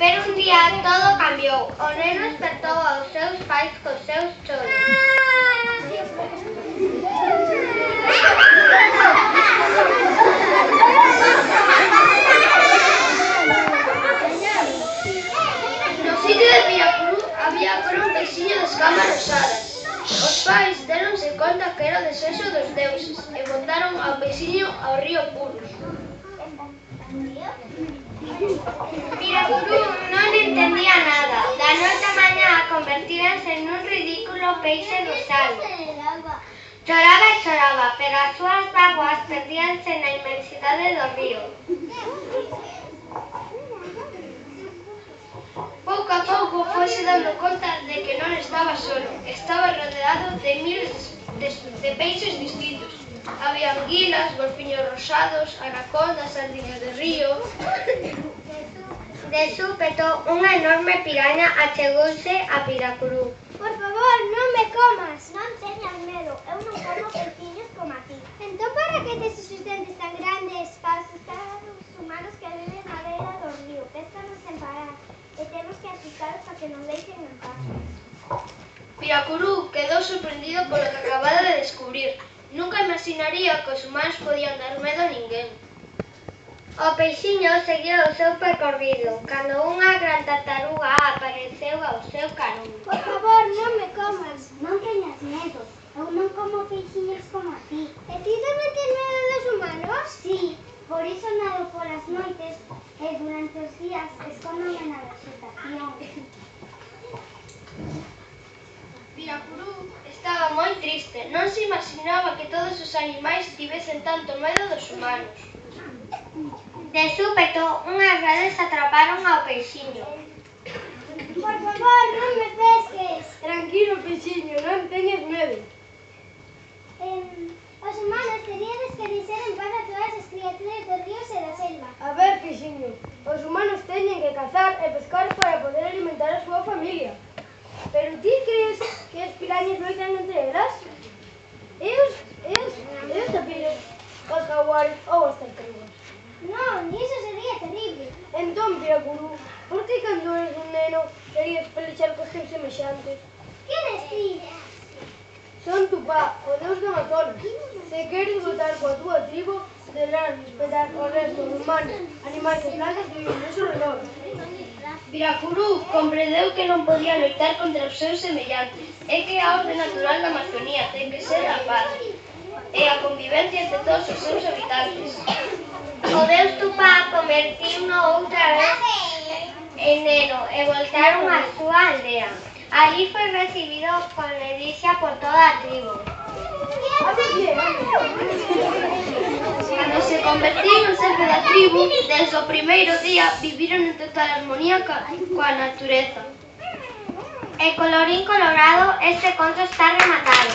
Pero un día todo cambiou. O neno despertou aos seus pais cos seus choros. No sitio de Piracurú había agora un peixiño de escamas rosadas. Os pais deronse conta que era o desexo dos deuses e botaron ao peixiño ao río Purus. Piracurú non entendía nada. Da noite á mañá convertíranse nun ridículo peixe do sal. Choraba e choraba, pero as súas bágoas perdíanse na inmensidade do río. Pouco a pouco foise dando conta de que non estaba solo. Estaba rodeado de miles de peixes distintos. Había anguilas, golfiños rosados, anacondas, sardinas de río. De súpeto, unha enorme piraña achegouse a Piracurú. Por favor, non me comas. Non teñas medo, eu non como peixiños como a ti. Entón, para que tes esos dentes tan grandes? Para asustar os humanos que viven na beira do río. Péstanos sen parar e temos que asustaros para que nos deixen en paz. Piracurú quedou sorprendido polo que acababa de descubrir. Nunca imaginaría que os humanos podían dar medo a ninguén. O peixiño seguiu o seu percorrido, cando unha gran tartaruga apareceu ao seu carón. Por favor, non me comas. Non teñas medo, eu non como peixiños como a ti. E ti tamén tes medo dos humanos? Sí, por iso nado polas noites e durante os días escóndome na vegetación. Piracurú estaba moi triste. Non se imaginaba que todos os animais tivesen tanto medo dos humanos. De súpeto, unhas redes atraparon ao peixiño. Por favor, non me pesques. Tranquilo, peixiño, non teñes medo. Os humanos teríades que deixar en paz a todas as criaturas dos ríos e da selva. A ver, peixiño, os humanos teñen que cazar e pescar para poder alimentar a súa familia. Pero ti crees que as pirañas loitan entre elas? Eles tapiros, os jaguares ou as tartarugas. Non, iso sería terrible. Entón, Piracurú, por que cando eres un neno querías pelexar cos teus semexantes? Quen es ti? Son tu pá, o deus do Amazonas. Se queres lutar coa túa tribo, deberás respetar o resto dos humanos, animais e plantas que viven no seu redor. Piracurú comprendeu que non podía loitar contra os seus semellantes e que a orde natural da Amazonía ten que ser a paz e a convivencia entre todos os seus habitantes. O deus Tupá convertiuno outra vez en neno e voltaron á súa aldea. Allí foi recibido con ledicia por toda a tribo. Cando se convertiu en xefe da tribu, desde o primeiro día viviron en total armonía coa natureza. E colorín colorado, este conto está rematado.